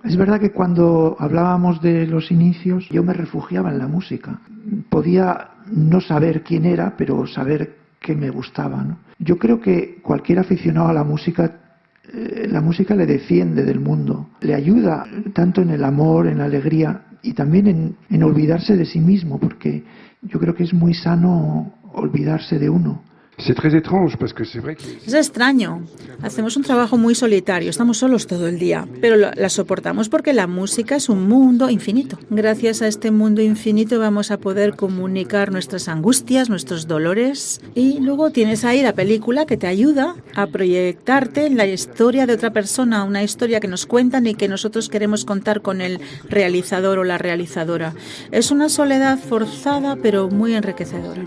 Es verdad que cuando hablábamos de los inicios yo me refugiaba en la música. Podía no saber quién era, pero saber que me gustaba, ¿no? Yo creo que cualquier aficionado a la música le defiende del mundo, le ayuda tanto en el amor, en la alegría y también en olvidarse de sí mismo, porque yo creo que es muy sano olvidarse de uno. Es extraño. Hacemos un trabajo muy solitario, estamos solos todo el día, pero la soportamos porque la música es un mundo infinito. Gracias a este mundo infinito vamos a poder comunicar nuestras angustias, nuestros dolores, y luego tienes ahí la película que te ayuda a proyectarte en la historia de otra persona, una historia que nos cuentan y que nosotros queremos contar con el realizador o la realizadora. Es una soledad forzada pero muy enriquecedora.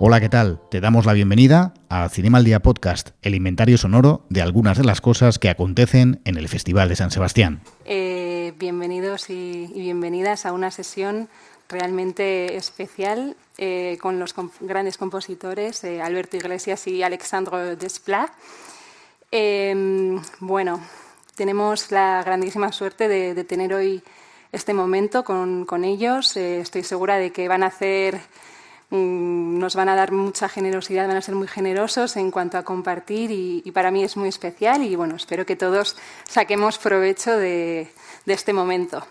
Hola, ¿qué tal? Te damos la bienvenida a Cinema al Día Podcast, el inventario sonoro de algunas de las cosas que acontecen en el Festival de San Sebastián. Bienvenidos y bienvenidas a una sesión realmente especial con los grandes compositores Alberto Iglesias y Alexandre Desplat. Bueno, tenemos la grandísima suerte de tener hoy este momento con ellos. Estoy segura de que nos van a dar mucha generosidad, van a ser muy generosos en cuanto a compartir y para mí es muy especial y bueno, espero que todos saquemos provecho de este momento.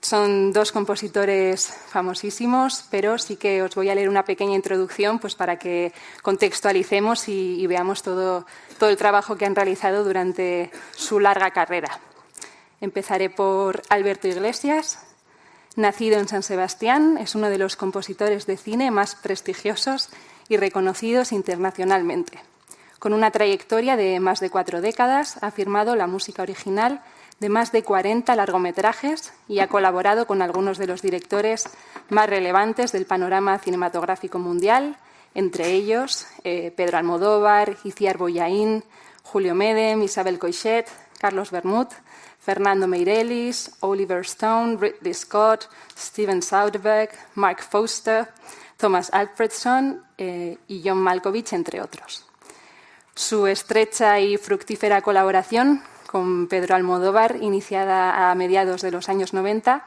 Son dos compositores famosísimos, pero sí que os voy a leer una pequeña introducción pues para que contextualicemos y veamos todo el trabajo que han realizado durante su larga carrera. Empezaré por Alberto Iglesias. Nacido en San Sebastián, es uno de los compositores de cine más prestigiosos y reconocidos internacionalmente. Con una trayectoria de más de 4 décadas, ha firmado la música original de más de 40 largometrajes y ha colaborado con algunos de los directores más relevantes del panorama cinematográfico mundial, entre ellos Pedro Almodóvar, Itziar Bollaín, Julio Medem, Isabel Coixet, Carlos Bermud, Fernando Meirelles, Oliver Stone, Ridley Scott, Steven Soderbergh, Mark Foster, Thomas Alfredson y John Malkovich, entre otros. Su estrecha y fructífera colaboración con Pedro Almodóvar, iniciada a mediados de los años 90,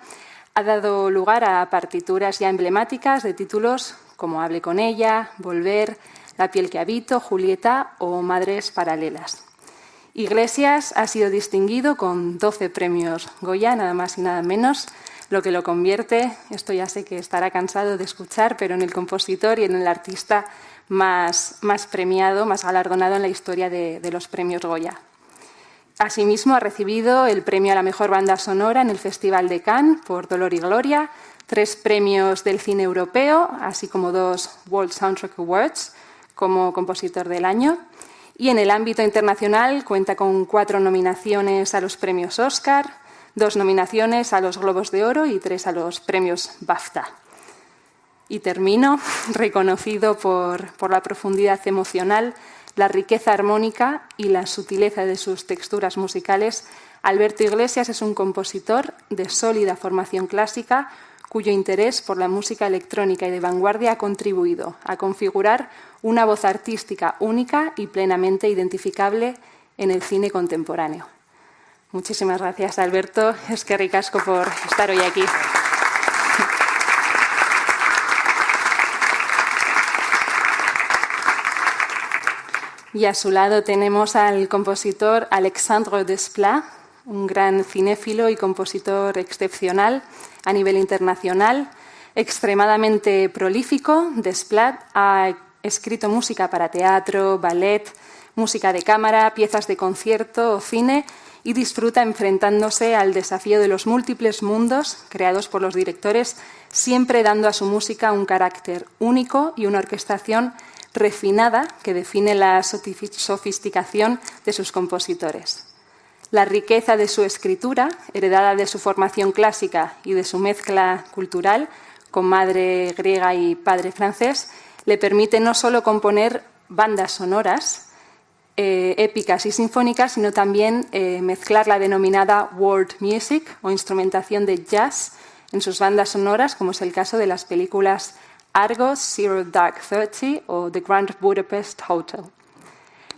ha dado lugar a partituras ya emblemáticas de títulos como Hable con ella, Volver, La piel que habito, Julieta o Madres paralelas. Iglesias ha sido distinguido con 12 premios Goya, nada más y nada menos, lo que lo convierte, esto ya sé que estará cansado de escuchar, pero en el compositor y en el artista más premiado, más galardonado en la historia de los premios Goya. Asimismo, ha recibido el premio a la mejor banda sonora en el Festival de Cannes por Dolor y Gloria, 3 premios del cine europeo, así como 2 World Soundtrack Awards como compositor del año. Y en el ámbito internacional cuenta con 4 nominaciones a los premios Oscar, 2 nominaciones a los Globos de Oro y 3 a los premios BAFTA. Y termino, reconocido por la profundidad emocional, la riqueza armónica y la sutileza de sus texturas musicales, Alberto Iglesias es un compositor de sólida formación clásica cuyo interés por la música electrónica y de vanguardia ha contribuido a configurar una voz artística única y plenamente identificable en el cine contemporáneo. Muchísimas gracias, Alberto. Eskerrik asko por estar hoy aquí. Y a su lado tenemos al compositor Alexandre Desplat, un gran cinéfilo y compositor excepcional a nivel internacional, extremadamente prolífico. Desplat ha escrito música para teatro, ballet, música de cámara, piezas de concierto o cine y disfruta enfrentándose al desafío de los múltiples mundos creados por los directores, siempre dando a su música un carácter único y una orquestación refinada que define la sofisticación de sus compositores. La riqueza de su escritura, heredada de su formación clásica y de su mezcla cultural, con madre griega y padre francés, le permite no solo componer bandas sonoras, épicas y sinfónicas, sino también mezclar la denominada world music o instrumentación de jazz en sus bandas sonoras, como es el caso de las películas Argo, Zero Dark Thirty o The Grand Budapest Hotel.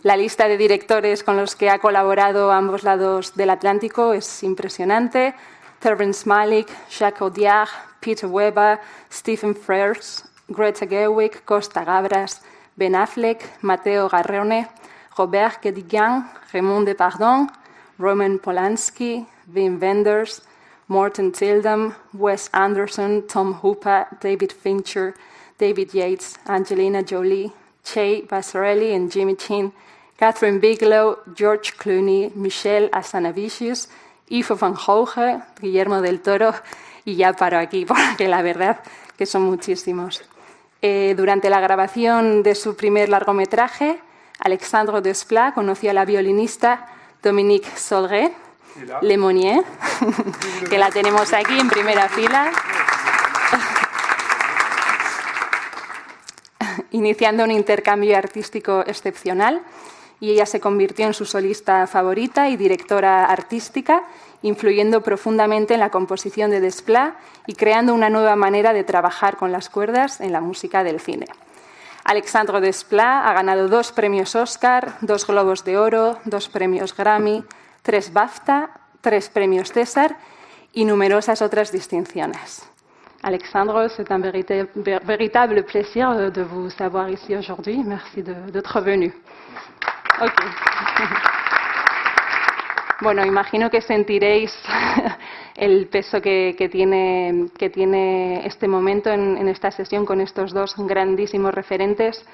La lista de directores con los que ha colaborado a ambos lados del Atlántico es impresionante. Terrence Malick, Jacques Audiard, Peter Weber, Stephen Frears, Greta Gerwig, Costa Gavras, Ben Affleck, Matteo Garrone, Robert Guédiguian, Raymond Depardon, Roman Polanski, Wim Wenders, Morten Tildam, Wes Anderson, Tom Hooper, David Fincher, David Yates, Angelina Jolie, Che Bassarelli y Jimmy Chin, Catherine Bigelow, George Clooney, Michelle Hazanavicius, Ivo van Gogh, Guillermo del Toro, y ya paro aquí porque la verdad que son muchísimos. Durante la grabación de su primer largometraje, Alexandre Desplat conoció a la violinista Dominique Solgé Lemonnier, que la tenemos aquí en primera fila, iniciando un intercambio artístico excepcional, y ella se convirtió en su solista favorita y directora artística, influyendo profundamente en la composición de Desplat y creando una nueva manera de trabajar con las cuerdas en la música del cine. Alexandre Desplat ha ganado 2 premios Oscar, 2 Globos de Oro, 2 premios Grammy, 3 BAFTA, 3 premios César y numerosas otras distinciones. Alexandre, c'est un véritable plaisir de vous avoir ici aujourd'hui. Merci d'être venu. Okay. Bueno, imagino que sentiréis el peso que tiene este momento en esta sesión con estos 2 grandísimos referentes.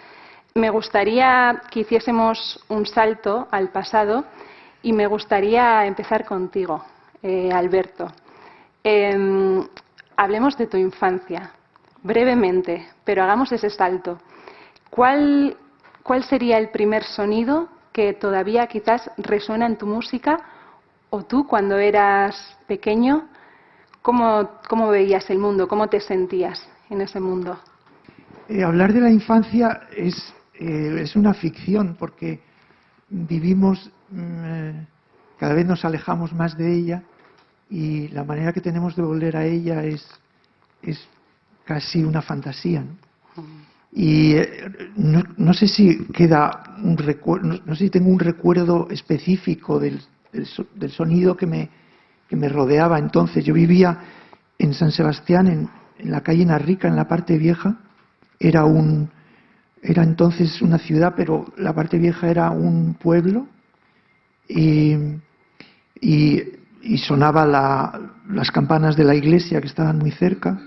Me gustaría que hiciésemos un salto al pasado y me gustaría empezar contigo, Alberto. Hablemos de tu infancia, brevemente, pero hagamos ese salto. ¿Cuál sería el primer sonido que todavía quizás resuena en tu música? O tú, cuando eras pequeño, ¿cómo veías el mundo? ¿Cómo te sentías en ese mundo? Hablar de la infancia es una ficción, porque vivimos, cada vez nos alejamos más de ella, y la manera que tenemos de volver a ella es casi una fantasía, ¿no? Y no sé si queda un recuerdo, no sé si tengo un recuerdo específico del sonido que me rodeaba entonces. Yo vivía en San Sebastián, en la calle Narrica, en la parte vieja. Era entonces una ciudad, pero la parte vieja era un pueblo, y sonaba las campanas de la iglesia, que estaban muy cerca.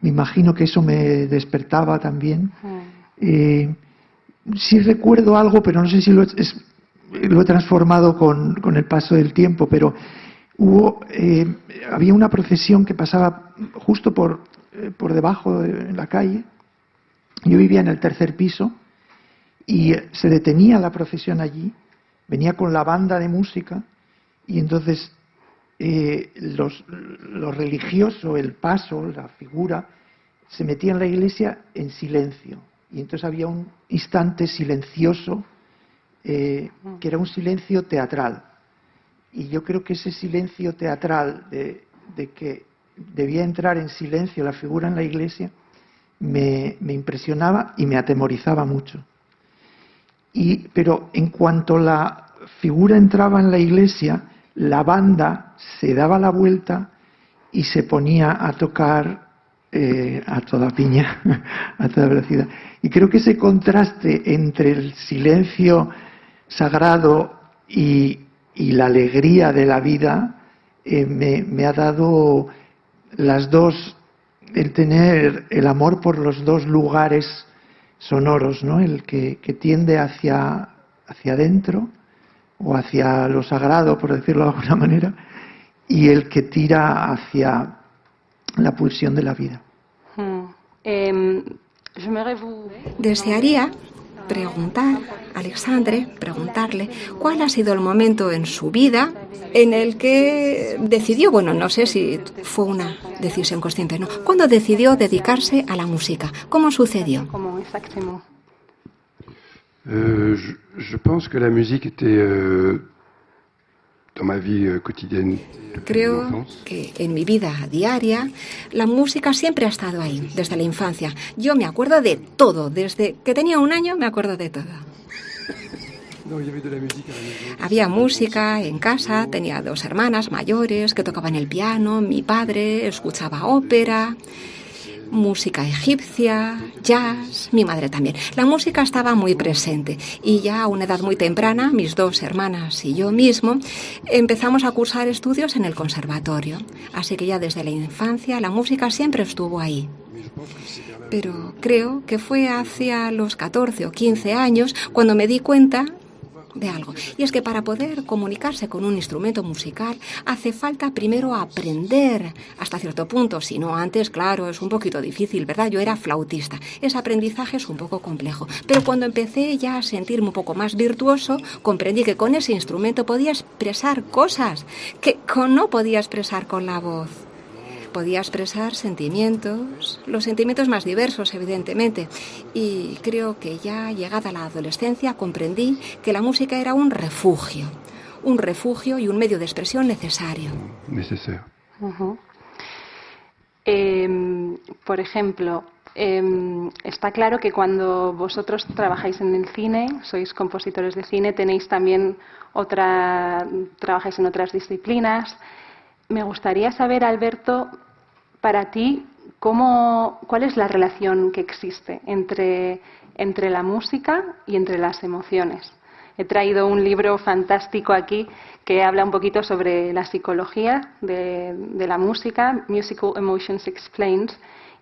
Me imagino que eso me despertaba también. Sí recuerdo algo, pero no sé si lo he transformado con el paso del tiempo, pero había una procesión que pasaba justo por debajo de la calle. Yo vivía en el 3er piso y se detenía la procesión allí, venía con la banda de música, y entonces lo religioso, el paso, la figura, se metía en la iglesia en silencio, y entonces había un instante silencioso que era un silencio teatral. Y yo creo que ese silencio teatral de que debía entrar en silencio la figura en la iglesia me impresionaba y me atemorizaba mucho. Pero en cuanto la figura entraba en la iglesia, la banda se daba la vuelta y se ponía a tocar a toda piña, a toda velocidad. Y creo que ese contraste entre el silencio sagrado y la alegría de la vida me ha dado el tener el amor por los 2 lugares sonoros, ¿no? El que tiende hacia adentro, o hacia lo sagrado, por decirlo de alguna manera, y el que tira hacia la pulsión de la vida. Desearía preguntarle cuál ha sido el momento en su vida en el que decidió, bueno, no sé si fue una decisión consciente, ¿no? ¿Cuándo decidió dedicarse a la música? ¿Cómo sucedió? Je pense que la musique était dans ma vie quotidienne. Creo que en mi vida diaria la música siempre ha estado ahí, desde la infancia. Yo me acuerdo de todo, desde que tenía 1 año me acuerdo de todo. Había música en casa, tenía 2 hermanas mayores que tocaban el piano, mi padre escuchaba ópera, música egipcia, jazz, mi madre también. La música estaba muy presente y ya a una edad muy temprana, mis 2 hermanas y yo mismo, empezamos a cursar estudios en el conservatorio. Así que ya desde la infancia la música siempre estuvo ahí. Pero creo que fue hacia los 14 o 15 años cuando me di cuenta de algo. Y es que para poder comunicarse con un instrumento musical hace falta primero aprender hasta cierto punto. Si no antes, claro, es un poquito difícil, ¿verdad? Yo era flautista. Ese aprendizaje es un poco complejo. Pero cuando empecé ya a sentirme un poco más virtuoso, comprendí que con ese instrumento podía expresar cosas que no podía expresar con la voz. Podía expresar sentimientos, los sentimientos más diversos, evidentemente. Y creo que ya llegada la adolescencia comprendí que la música era un refugio y un medio de expresión necesario. Necesario. Por ejemplo, está claro que cuando vosotros trabajáis en el cine, sois compositores de cine, tenéis también trabajáis en otras disciplinas. Me gustaría saber, Alberto, para ti, ¿cuál es la relación que existe entre la música y entre las emociones? He traído un libro fantástico aquí que habla un poquito sobre la psicología de la música, Musical Emotions Explained,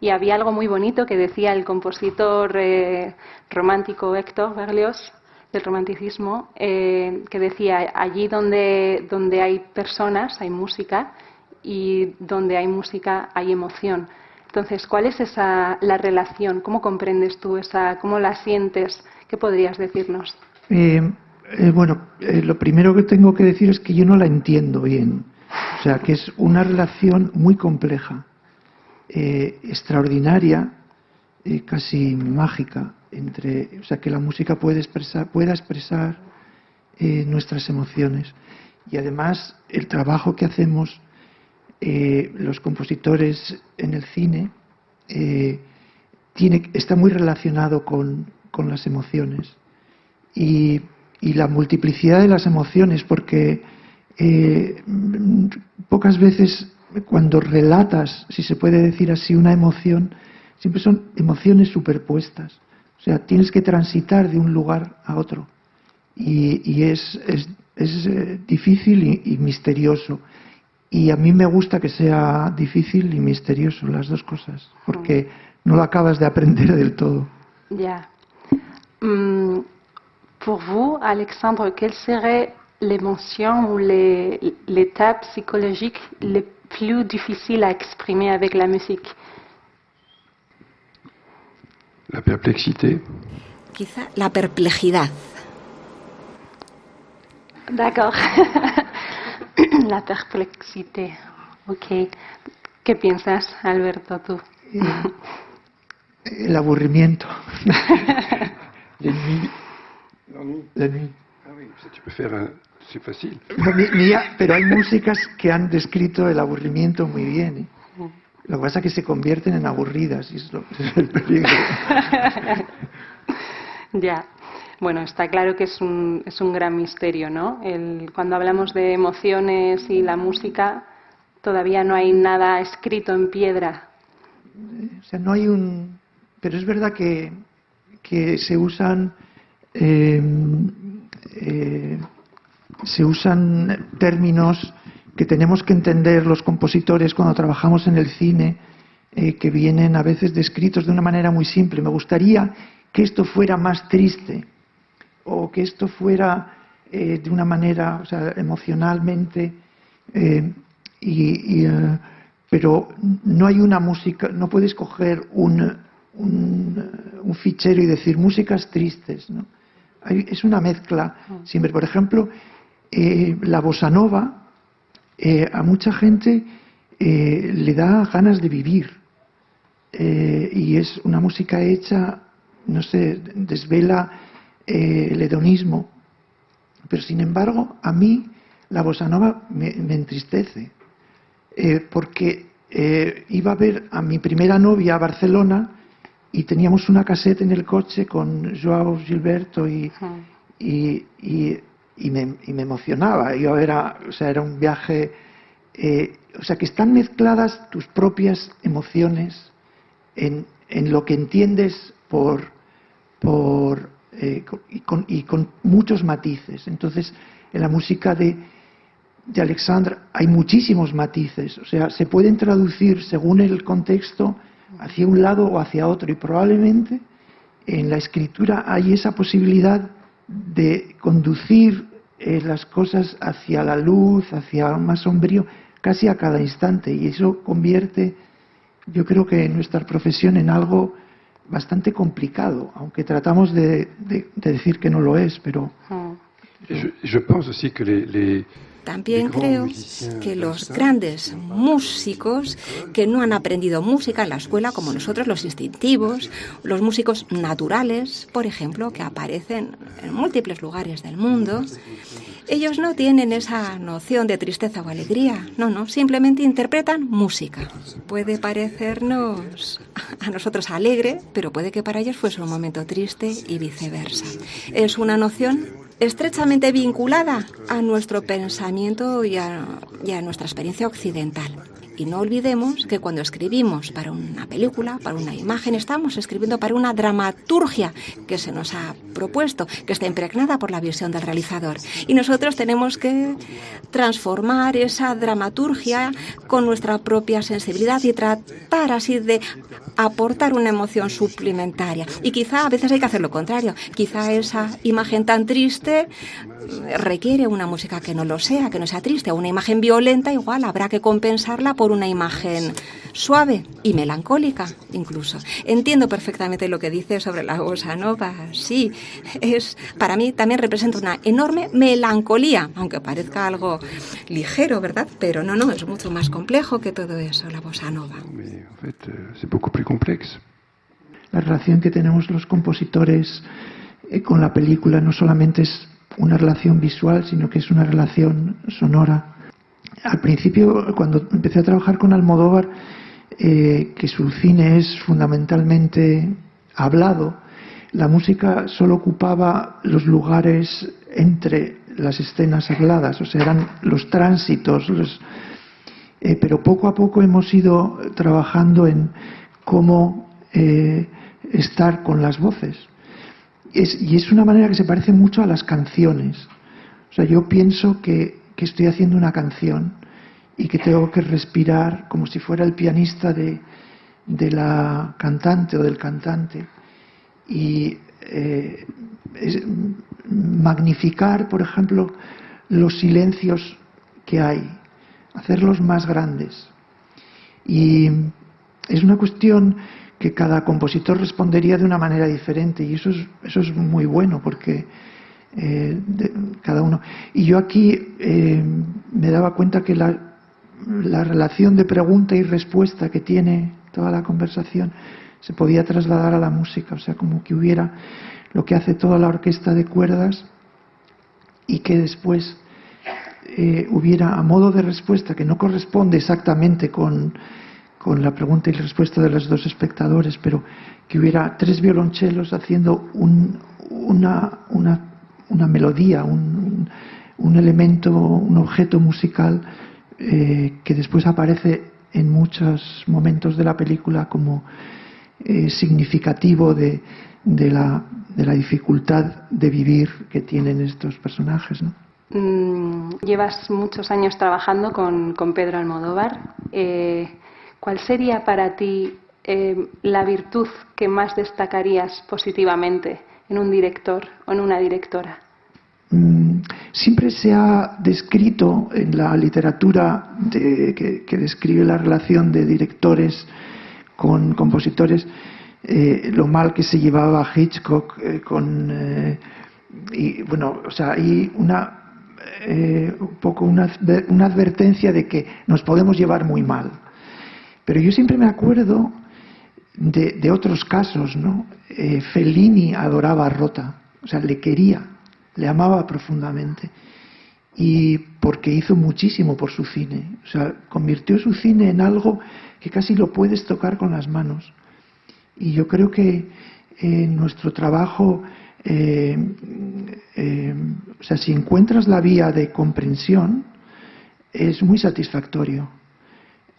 y había algo muy bonito que decía el compositor romántico Héctor Berlioz, del romanticismo, que decía, allí donde hay personas, hay música, y donde hay música hay emoción. Entonces, ¿cuál es la relación? ¿Cómo comprendes tú cómo la sientes? ¿Qué podrías decirnos? Lo primero que tengo que decir es que yo no la entiendo bien. O sea, que es una relación muy compleja, extraordinaria, casi mágica, o sea, que la música pueda expresar nuestras emociones. Y además, el trabajo que hacemos los compositores en el cine está muy relacionado con las emociones y la multiplicidad de las emociones, porque pocas veces cuando relatas, si se puede decir así, una emoción, siempre son emociones superpuestas. O sea, tienes que transitar de un lugar a otro y es difícil y misterioso. Y a mí me gusta que sea difícil y misterioso, las dos cosas, porque no lo acabas de aprender del todo. Ya. Pour vous, Alexandre, quelle serait l'émotion ou l'étape psychologique le plus difficile à exprimer avec la musique? La perplexité. Quizá la perplejidad. D'accord. La perplexité. Ok. ¿Qué piensas, Alberto, tú? El aburrimiento. La nuit. Ah oui, ça tu peux faire, c'est facile. Pero hay músicas que han descrito el aburrimiento muy bien. Lo que pasa es que se convierten en aburridas y es el peligro. Ya. Bueno, está claro que es un gran misterio, ¿no? Cuando hablamos de emociones y la música, todavía no hay nada escrito en piedra. O sea, no hay pero es verdad que se usan términos que tenemos que entender los compositores cuando trabajamos en el cine, que vienen a veces descritos de una manera muy simple. Me gustaría que esto fuera más triste, o que esto fuera de una manera, o sea, emocionalmente, pero no hay una música, no puedes coger un fichero y decir músicas tristes, ¿no? Es una mezcla siempre. Por ejemplo, la bossa nova a mucha gente le da ganas de vivir, y es una música hecha, no sé, desvela el hedonismo, pero sin embargo a mí la bossa nova me entristece, porque iba a ver a mi primera novia a Barcelona y teníamos una casete en el coche con Joao Gilberto y me emocionaba. Era un viaje, o sea, que están mezcladas tus propias emociones en lo que entiendes y con muchos matices. Entonces, en la música de Alexandre hay muchísimos matices, o sea, se pueden traducir según el contexto hacia un lado o hacia otro, y probablemente en la escritura hay esa posibilidad de conducir las cosas hacia la luz, hacia más sombrío, casi a cada instante, y eso convierte, yo creo que nuestra profesión en algo bastante complicado, aunque tratamos de decir que no lo es, pero... Je pense aussi que También creo que los grandes músicos que no han aprendido música en la escuela, como nosotros, los instintivos, los músicos naturales, por ejemplo, que aparecen en múltiples lugares del mundo, ellos no tienen esa noción de tristeza o alegría, no, simplemente interpretan música. Puede parecernos a nosotros alegre, pero puede que para ellos fuese un momento triste y viceversa. Es una noción estrechamente vinculada a nuestro pensamiento y a nuestra experiencia occidental. Y no olvidemos que cuando escribimos para una película, para una imagen, estamos escribiendo para una dramaturgia que se nos ha propuesto, que está impregnada por la visión del realizador. Y nosotros tenemos que transformar esa dramaturgia con nuestra propia sensibilidad y tratar así de aportar una emoción suplementaria. Y quizá a veces hay que hacer lo contrario. Quizá esa imagen tan triste requiere una música que no lo sea, que no sea triste. O una imagen violenta igual habrá que compensarla por una imagen suave y melancólica incluso. Entiendo perfectamente lo que dice sobre la bossa nova. Sí, para mí también representa una enorme melancolía, aunque parezca algo ligero, ¿verdad? Pero no, es mucho más complejo que todo eso, la bossa nova. La relación que tenemos los compositores con la película no solamente es una relación visual, sino que es una relación sonora. Al principio, cuando empecé a trabajar con Almodóvar, que su cine es fundamentalmente hablado, la música solo ocupaba los lugares entre las escenas habladas, o sea, eran los tránsitos, pero poco a poco hemos ido trabajando en cómo estar con las voces. Y es una manera que se parece mucho a las canciones. O sea, yo pienso que estoy haciendo una canción y que tengo que respirar como si fuera el pianista de la cantante o del cantante, y magnificar, por ejemplo, los silencios que hay, hacerlos más grandes. Y es una cuestión que cada compositor respondería de una manera diferente, y eso es muy bueno, porque cada uno. Y yo aquí me daba cuenta que la relación de pregunta y respuesta que tiene toda la conversación se podía trasladar a la música, o sea, como que hubiera lo que hace toda la orquesta de cuerdas y que después hubiera, a modo de respuesta que no corresponde exactamente con la pregunta y respuesta de los dos espectadores, pero que hubiera tres violonchelos haciendo una melodía, un elemento, un objeto musical que después aparece en muchos momentos de la película como significativo de la dificultad de vivir que tienen estos personajes, ¿no? Llevas muchos años trabajando con Pedro Almodóvar. ¿Cuál sería para ti la virtud que más destacarías positivamente en un director o en una directora? Siempre se ha descrito en la literatura que describe la relación de directores con compositores lo mal que se llevaba Hitchcock y bueno, o sea, hay un poco una advertencia de que nos podemos llevar muy mal. Pero yo siempre me acuerdo de otros casos, ¿no? Fellini adoraba a Rota O sea, le quería, le amaba profundamente. Y porque hizo muchísimo por su cine. O sea, convirtió su cine en algo que casi lo puedes tocar con las manos. Y yo creo que nuestro trabajo, o sea, si encuentras la vía de comprensión, es muy satisfactorio.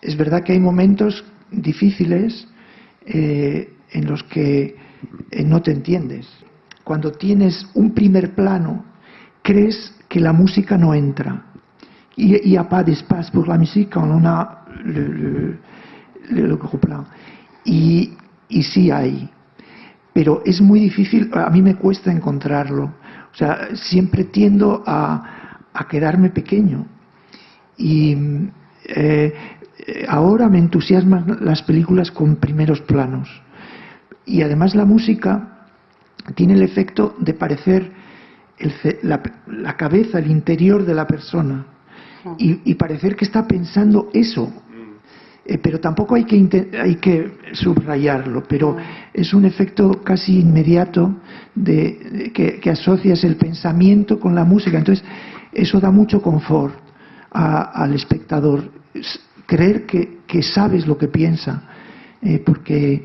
Es verdad que hay momentos difíciles en los que no te entiendes. Cuando tienes un primer plano, crees que la música no entra. Il n'y a pas d'espace pour la musique quand on a le gros plan. Y sí hay. Pero es muy difícil, a mí me cuesta encontrarlo. O sea, siempre tiendo a quedarme pequeño. Y ahora me entusiasman las películas con primeros planos. Y además la música tiene el efecto de parecer la cabeza, el interior de la persona. Y parecer que está pensando eso. Pero tampoco hay que subrayarlo, pero es un efecto casi inmediato que asocias el pensamiento con la música. Entonces, eso da mucho confort al espectador. Creer que sabes lo que piensa, porque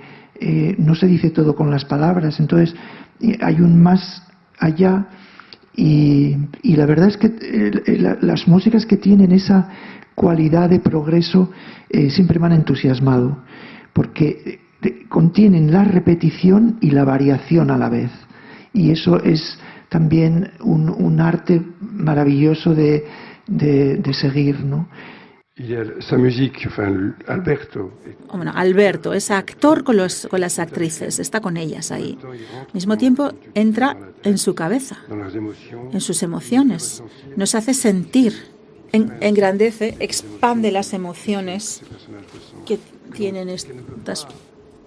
no se dice todo con las palabras. Entonces, hay un más allá. Y la verdad es que las músicas que tienen esa cualidad de progreso siempre me han entusiasmado, porque contienen la repetición y la variación a la vez. Y eso es también un arte maravilloso de seguir, ¿no? Sa musique, Alberto. Bueno, Alberto es actor con las actrices, está con ellas ahí. Al mismo tiempo entra en su cabeza, en sus emociones, nos hace sentir, engrandece, expande las emociones que tienen estas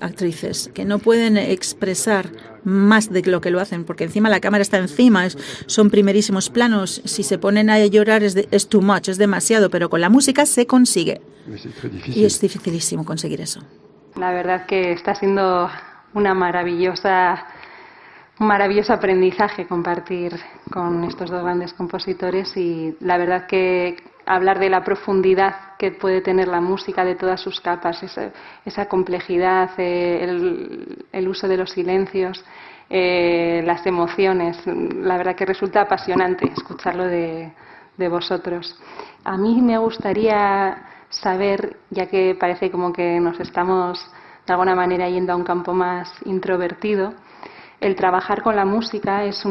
actrices, que no pueden expresar más de lo que lo hacen, porque encima la cámara está encima, son primerísimos planos, si se ponen a llorar es too much, es demasiado, pero con la música se consigue. Y es dificilísimo conseguir eso. La verdad que está siendo un maravilloso aprendizaje compartir con estos dos grandes compositores, y la verdad que hablar de la profundidad que puede tener la música, de todas sus capas, esa complejidad, el uso de los silencios, las emociones, la verdad que resulta apasionante escucharlo de vosotros. A mí me gustaría saber, ya que parece como que nos estamos de alguna manera yendo a un campo más introvertido, el trabajar con la música es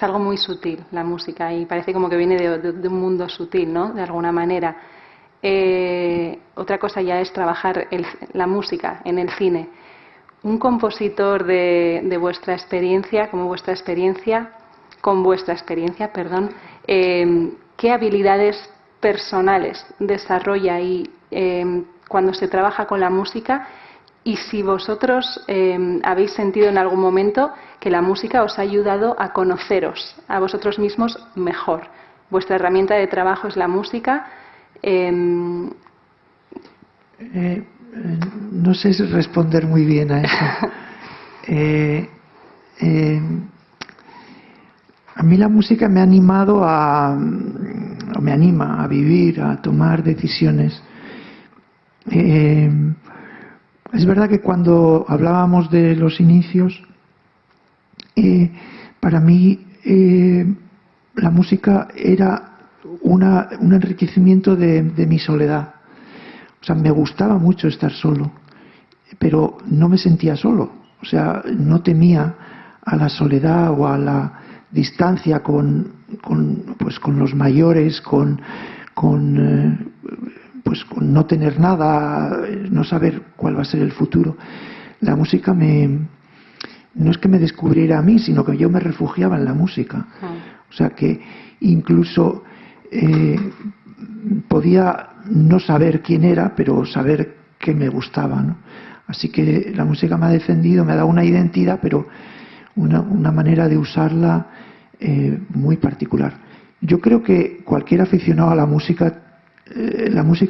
algo muy sutil, la música, y parece como que viene de un mundo sutil, ¿no? De alguna manera. Otra cosa ya es trabajar la música en el cine. Un compositor de vuestra experiencia, con vuestra experiencia, ¿qué habilidades personales desarrolla ahí cuando se trabaja con la música? Y si vosotros habéis sentido en algún momento que la música os ha ayudado a conoceros a vosotros mismos mejor. Vuestra herramienta de trabajo es la música. No sé responder muy bien a eso. A mí la música me ha animado me anima a vivir, a tomar decisiones. Es verdad que cuando hablábamos de los inicios, para mí la música era un enriquecimiento de mi soledad. O sea, me gustaba mucho estar solo, pero no me sentía solo. O sea, no temía a la soledad o a la distancia con los mayores, con no tener nada, no saber cuál va a ser el futuro. La música no es que me descubriera a mí, sino que yo me refugiaba en la música. O sea que incluso podía no saber quién era, pero saber que me gustaba, ¿no? Así que la música me ha defendido, me ha dado una identidad, pero una manera de usarla muy particular. Yo creo que cualquier aficionado a la música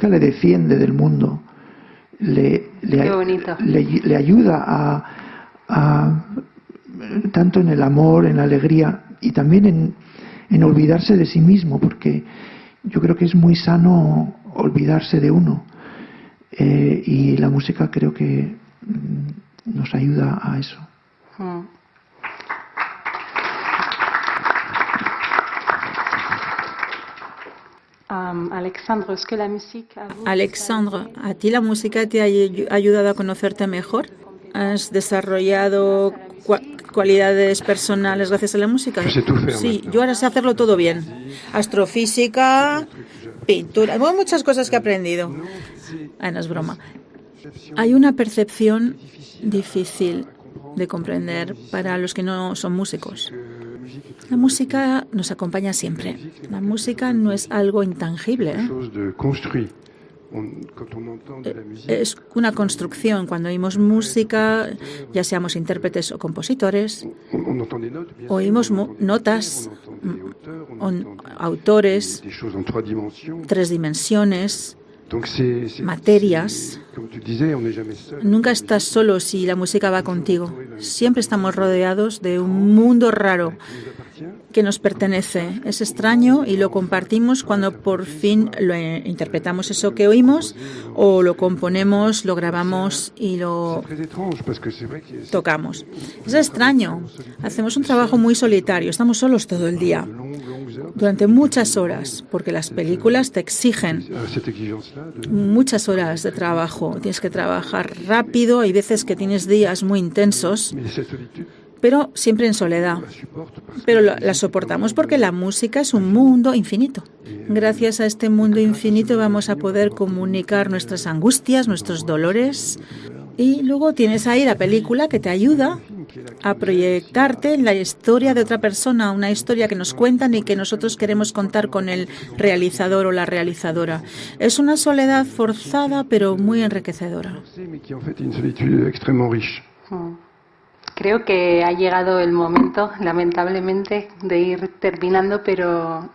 le defiende del mundo, le ayuda a tanto en el amor, en la alegría y también en olvidarse de sí mismo, porque yo creo que es muy sano olvidarse de uno. Y la música creo que nos ayuda a eso. Alexandre, ¿a ti la música te ha ayudado a conocerte mejor? ¿Has desarrollado cualidades personales gracias a la música? Sí, yo ahora sé hacerlo todo bien. Astrofísica, pintura, bueno, muchas cosas que he aprendido. No es broma. Hay una percepción difícil de comprender para los que no son músicos. La música nos acompaña siempre. La música no es algo intangible, Es una construcción. Cuando oímos música, ya seamos intérpretes o compositores, oímos notas, autores, 3 dimensiones, materias. Nunca estás solo si la música va contigo. Siempre estamos rodeados de un mundo raro que nos pertenece. Es extraño y lo compartimos cuando por fin lo interpretamos eso que oímos, o lo componemos, lo grabamos y lo tocamos. Es extraño. Hacemos un trabajo muy solitario. Estamos solos todo el día, durante muchas horas, porque las películas te exigen muchas horas de trabajo. Tienes que trabajar rápido. Hay veces que tienes días muy intensos, pero siempre en soledad. Pero la soportamos porque la música es un mundo infinito. Gracias a este mundo infinito vamos a poder comunicar nuestras angustias, nuestros dolores. Y luego tienes ahí la película que te ayuda a proyectarte en la historia de otra persona, una historia que nos cuentan y que nosotros queremos contar con el realizador o la realizadora. Es una soledad forzada, pero muy enriquecedora. Creo que ha llegado el momento, lamentablemente, de ir terminando, pero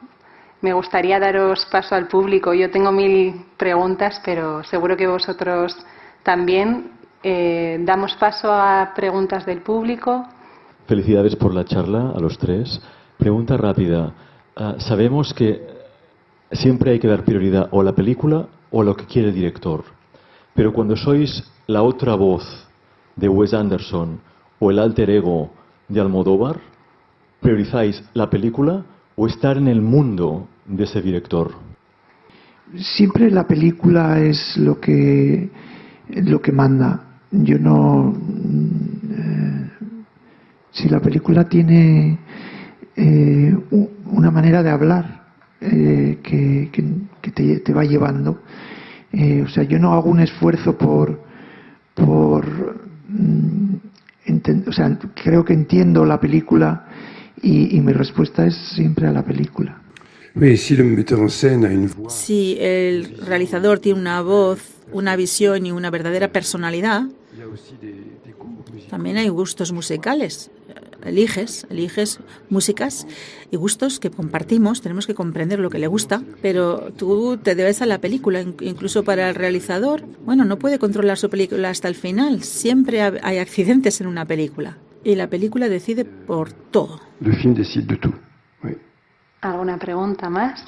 me gustaría daros paso al público. Yo tengo 1000 preguntas, pero seguro que vosotros también. Damos paso a preguntas del público. Felicidades por la charla a los 3. Pregunta rápida. Sabemos que siempre hay que dar prioridad o a la película o a lo que quiere el director. Pero cuando sois la otra voz de Wes Anderson o el alter ego de Almodóvar, ¿priorizáis la película o estar en el mundo de ese director? Siempre la película es lo que manda. Yo no... si la película tiene una manera de hablar que te va llevando, o sea, yo no hago un esfuerzo o sea, creo que entiendo la película y mi respuesta es siempre a la película. Si el realizador tiene una voz, una visión y una verdadera personalidad, también hay gustos musicales. Eliges músicas y gustos que compartimos, tenemos que comprender lo que le gusta, pero tú te debes a la película. Incluso para el realizador, bueno, no puede controlar su película hasta el final. Siempre hay accidentes en una película y la película decide por todo. Le film décide de tout. Oui. ¿Alguna pregunta más?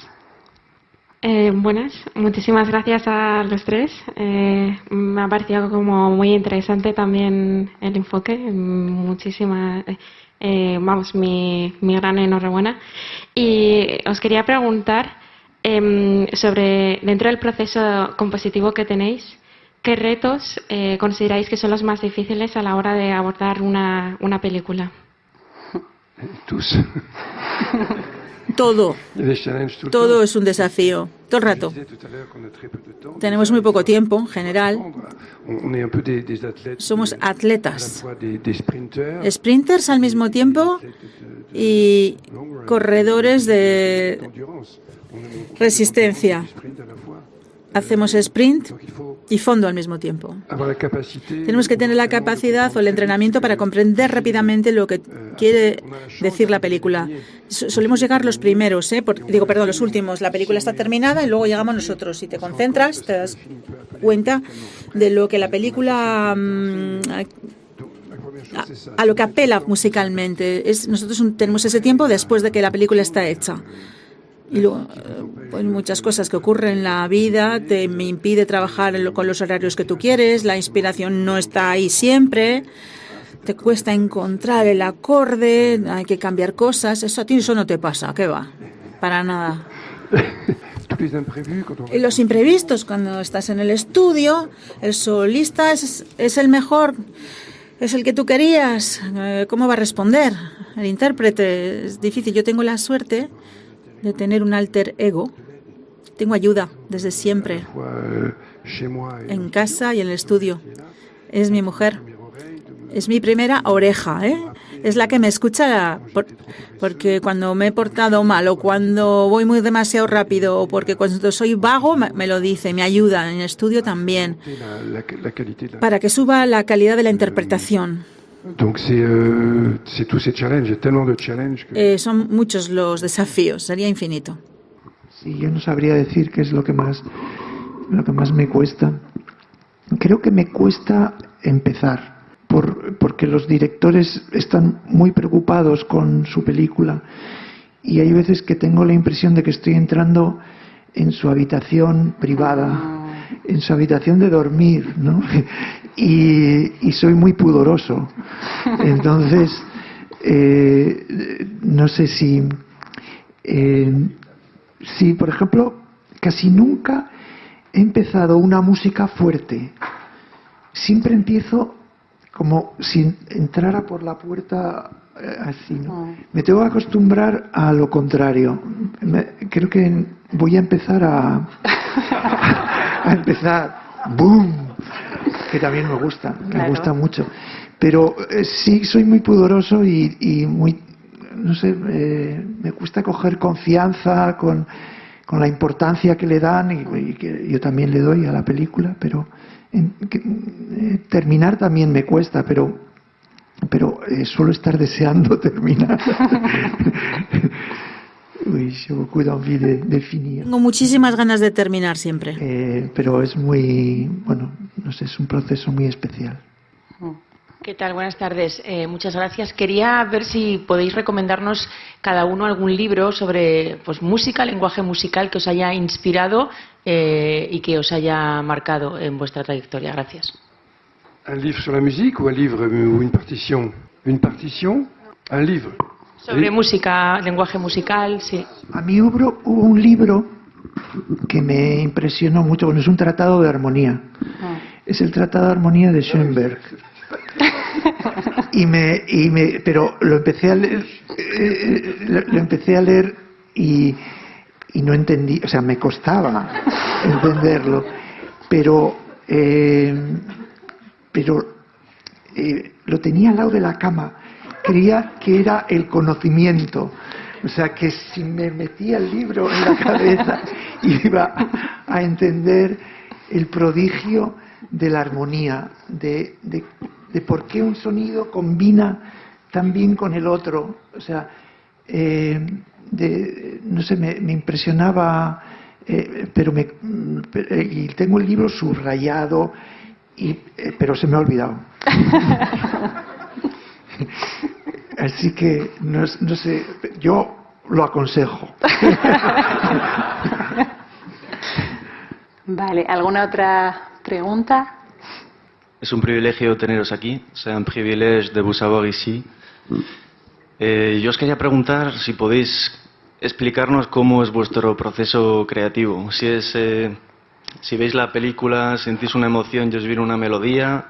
Buenas, muchísimas gracias a los 3. Me ha parecido como muy interesante también el enfoque. Muchísimas, mi gran enhorabuena. Y os quería preguntar sobre, dentro del proceso compositivo que tenéis, ¿qué retos consideráis que son los más difíciles a la hora de abordar una película? Tous. Todo es un desafío, todo el rato. Tenemos muy poco tiempo, en general. Somos atletas, sprinters al mismo tiempo y corredores de resistencia. Hacemos sprint y fondo al mismo tiempo. Tenemos que tener la capacidad o el entrenamiento para comprender rápidamente lo que quiere decir la película. Solemos llegar los primeros, los últimos. La película está terminada y luego llegamos nosotros. Si te concentras, te das cuenta de lo que la película a lo que apela musicalmente. Nosotros tenemos ese tiempo después de que la película está hecha. Y luego, pues muchas cosas que ocurren en la vida me impide trabajar con los horarios que tú quieres, la inspiración no está ahí siempre, te cuesta encontrar el acorde, hay que cambiar cosas. A ti eso no te pasa, ¿qué va? Para nada. Y los imprevistos, cuando estás en el estudio, el solista es el mejor, es el que tú querías. ¿Cómo va a responder? El intérprete es difícil. Yo tengo la suerte de tener un alter ego. Tengo ayuda desde siempre, en casa y en el estudio. Es mi mujer, es mi primera oreja, ¿eh? Es la que me escucha, porque cuando me he portado mal o cuando voy muy demasiado rápido o porque cuando soy vago me lo dice, me ayuda en el estudio también, para que suba la calidad de la interpretación. Son muchos los desafíos, sería infinito. Sí, yo no sabría decir qué es lo que más me cuesta. Creo que me cuesta empezar, porque los directores están muy preocupados con su película y hay veces que tengo la impresión de que estoy entrando en su habitación privada, en su habitación de dormir, ¿no? Y soy muy pudoroso. Entonces, no sé si, por ejemplo, casi nunca he empezado una música fuerte. Siempre empiezo como si entrara por la puerta así, ¿no? Me tengo que acostumbrar a lo contrario. Creo que voy a empezar a empezar ¡boom! Que también me gusta, me gusta mucho. Pero sí soy muy pudoroso y muy, no sé, me cuesta coger confianza con la importancia que le dan y que yo también le doy a la película, pero terminar también me cuesta, pero suelo estar deseando terminar. Tengo muchísimas ganas de terminar siempre. Pero es muy, bueno, no sé, es un proceso muy especial. ¿Qué tal? Buenas tardes. Muchas gracias. Quería ver si podéis recomendarnos cada uno algún libro sobre música, lenguaje musical que os haya inspirado y que os haya marcado en vuestra trayectoria. Gracias. ¿Un livre sobre la música o un livre o una partición? ¿Una partición? ¿Un libro? Sobre música, lenguaje musical, sí. A mí hubo un libro que me impresionó mucho, bueno, es un tratado de armonía. Es el Tratado de Armonía de Schoenberg. Pero lo empecé a leer, y no entendí, o sea, me costaba entenderlo, pero lo tenía al lado de la cama. Creía que era el conocimiento, o sea, que si me metía el libro en la cabeza iba a entender el prodigio de la armonía, de por qué un sonido combina tan bien con el otro. O sea, no sé, me impresionaba, y tengo el libro subrayado, pero se me ha olvidado. Así que no sé, yo lo aconsejo. Vale, ¿alguna otra pregunta? Es un privilegio teneros aquí, c'est un privilège de vous avoir ici. Yo os quería preguntar si podéis explicarnos cómo es vuestro proceso creativo. Si veis la película, sentís una emoción y os viene una melodía,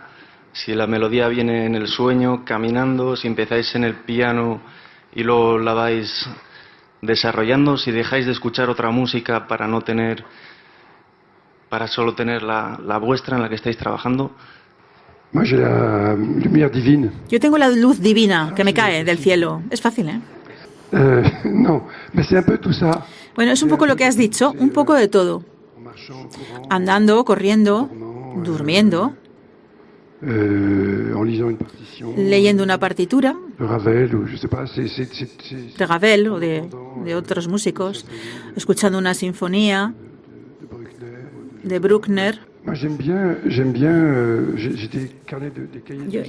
si la melodía viene en el sueño, caminando, si empezáis en el piano y luego la vais desarrollando, si dejáis de escuchar otra música para solo tener la vuestra en la que estáis trabajando. Yo tengo la luz divina que me cae del cielo. Es fácil, ¿eh? No, mais c'est un peu tout ça. Bueno, es un poco lo que has dicho, un poco de todo. Andando, corriendo, durmiendo, leyendo una partitura de Ravel o de otros músicos, escuchando una sinfonía de Bruckner.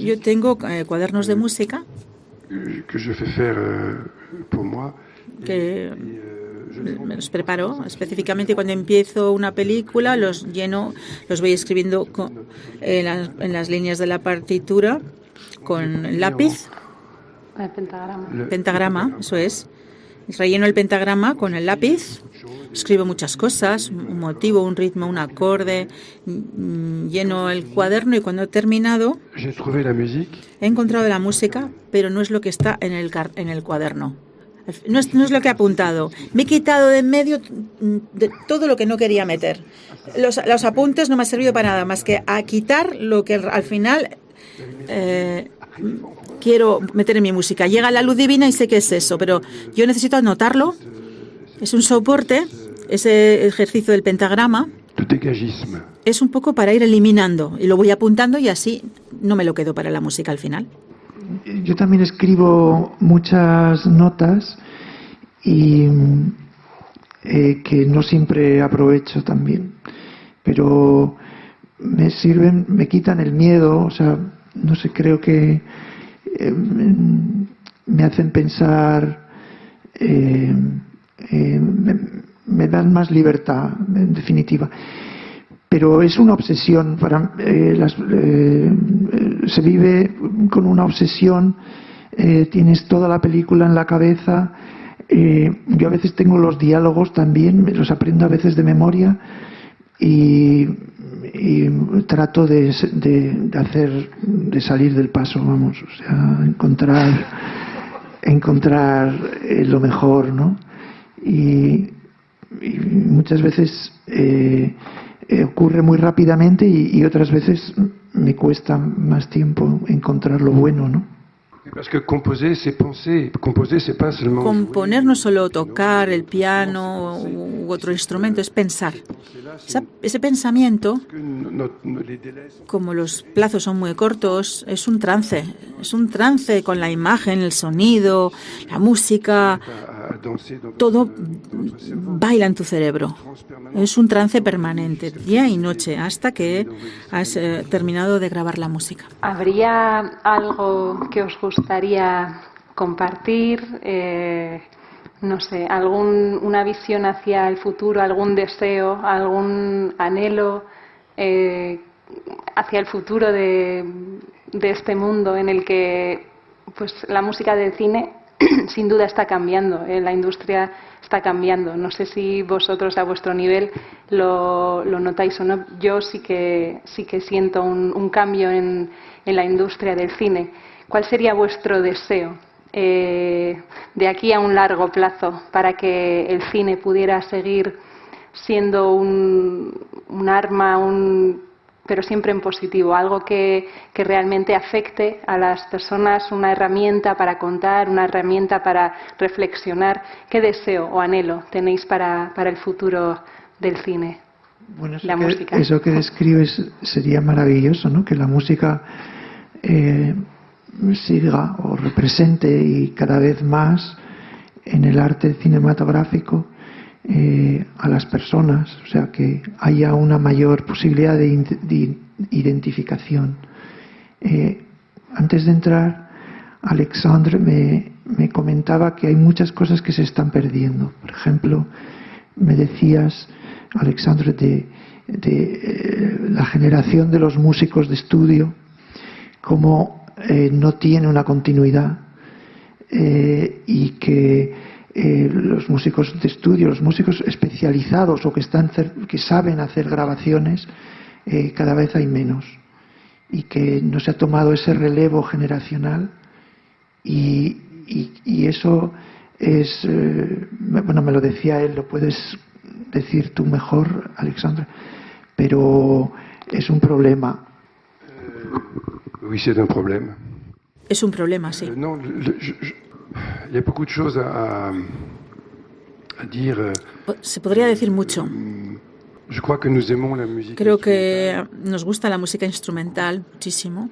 Yo tengo cuadernos de música que me los preparo específicamente cuando empiezo una película, los lleno, los voy escribiendo en las líneas de la partitura con lápiz. Pentagrama, eso es. Relleno el pentagrama con el lápiz, escribo muchas cosas, un motivo, un ritmo, un acorde, lleno el cuaderno y cuando he terminado he encontrado la música, pero no es lo que está en el cuaderno. No es lo que he apuntado. Me he quitado de en medio de todo lo que no quería meter. Los apuntes no me han servido para nada, más que a quitar lo que al final quiero meter en mi música. Llega la luz divina y sé que es eso, pero yo necesito anotarlo. Es un soporte, ese ejercicio del pentagrama. Es un poco para ir eliminando y lo voy apuntando y así no me lo quedo para la música al final. Yo también escribo muchas notas y que no siempre aprovecho también, pero me sirven, me quitan el miedo, o sea, no sé, creo que me hacen pensar, me dan más libertad, en definitiva. Pero es una obsesión, se vive con una obsesión, tienes toda la película en la cabeza. Yo a veces tengo los diálogos también, me los aprendo a veces de memoria y trato de salir del paso, vamos, o sea, encontrar lo mejor, ¿no? Y muchas veces ocurre muy rápidamente y otras veces me cuesta más tiempo encontrar lo bueno, ¿no? Componer no es solo tocar el piano u otro instrumento, es pensar. Ese pensamiento, como los plazos son muy cortos, es un trance con la imagen, el sonido, la música, todo baila en tu cerebro. Es un trance permanente, día y noche, hasta que has terminado de grabar la música. ¿Habría algo que os gustaría compartir? No sé, una visión hacia el futuro, algún deseo, algún anhelo hacia el futuro de este mundo en el que pues la música del cine sin duda está cambiando, la industria está cambiando. No sé si vosotros a vuestro nivel lo notáis o no. Yo sí que siento un cambio en la industria del cine. ¿Cuál sería vuestro deseo de aquí a un largo plazo para que el cine pudiera seguir siendo un arma, pero siempre en positivo, algo que realmente afecte a las personas, una herramienta para contar, una herramienta para reflexionar? ¿Qué deseo o anhelo tenéis para el futuro del cine? Bueno, la música. Eso que describes sería maravilloso, ¿no? Que la música siga o represente y cada vez más en el arte cinematográfico a las personas, o sea, que haya una mayor posibilidad de identificación. Antes de entrar, Alexandre me comentaba que hay muchas cosas que se están perdiendo. Por ejemplo, me decías, Alexandre, de la generación de los músicos de estudio, cómo no tiene una continuidad y que los músicos de estudio, los músicos especializados o que saben hacer grabaciones, cada vez hay menos y que no se ha tomado ese relevo generacional y eso es, bueno, me lo decía él, lo puedes decir tú mejor, Alexandre, pero es un problema. Oui, c'est un problème. Es un problema, sí. Non, il y a beaucoup de choses à dire. Se podría decir mucho. Je crois que nous aimons la musique. Creo que nos gusta la música instrumental muchísimo.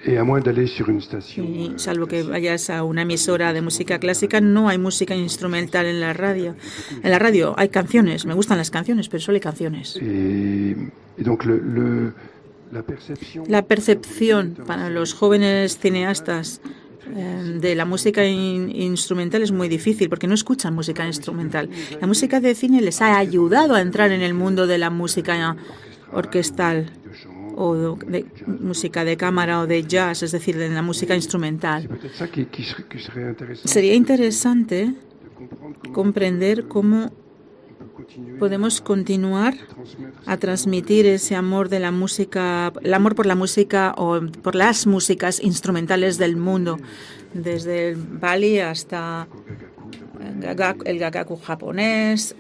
Et à moins d'aller sur une station. Y salvo que vayas a una emisora de música clásica, no hay música instrumental en la radio. En la radio hay canciones, me gustan las canciones, pero solo hay canciones. La percepción para los jóvenes cineastas de la música instrumental es muy difícil porque no escuchan música instrumental. La música de cine les ha ayudado a entrar en el mundo de la música orquestal o de música de cámara o de jazz, es decir, de la música instrumental. Sería interesante comprender cómo podemos continuar a transmitir ese amor de la música, el amor por la música o por las músicas instrumentales del mundo, desde el Bali hasta el gagaku japonés,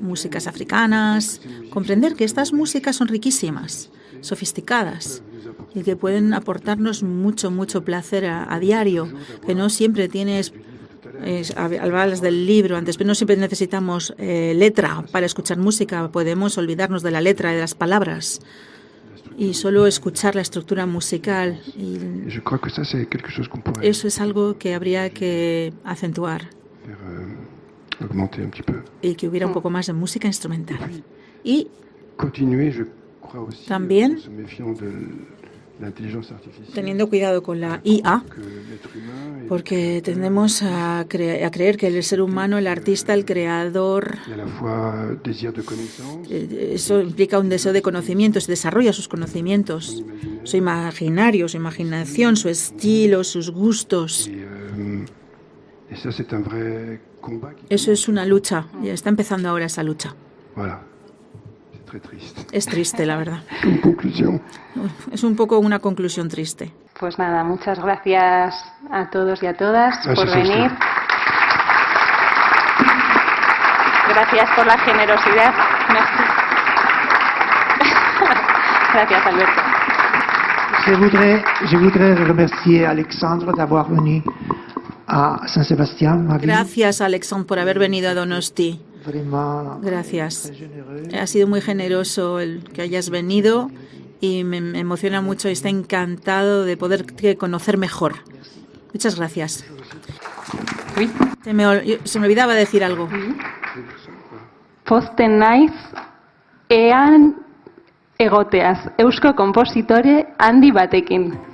músicas africanas. Comprender que estas músicas son riquísimas, sofisticadas y que pueden aportarnos mucho placer a diario, que no siempre tienes. Hablas del libro antes, pero no siempre necesitamos letra para escuchar música. Podemos olvidarnos de la letra y de las palabras y solo escuchar la estructura musical. Y eso es algo que habría que acentuar y que hubiera un poco más de música instrumental. Y también teniendo cuidado con la IA, porque tendemos a creer que el ser humano, el artista, el creador, eso implica un deseo de conocimiento, se desarrolla sus conocimientos, su imaginario, su imaginación, su estilo, sus gustos. Eso es una lucha, y está empezando ahora esa lucha. Es triste, la verdad. Es un poco una conclusión triste. Pues nada, muchas gracias a todos y a todas por venir. Gracias por la generosidad. Gracias, Alberto. Je voudrais remercier Alexandre d'avoir venu a Saint-Sébastien. Gracias, Alexandre, por haber venido a Donosti. Gracias. Ha sido muy generoso el que hayas venido y me emociona mucho y está encantado de poderte conocer mejor. Muchas gracias. Se me olvidaba decir algo. Pozten naiz ean egoteaz eusko konpositore handi batekin.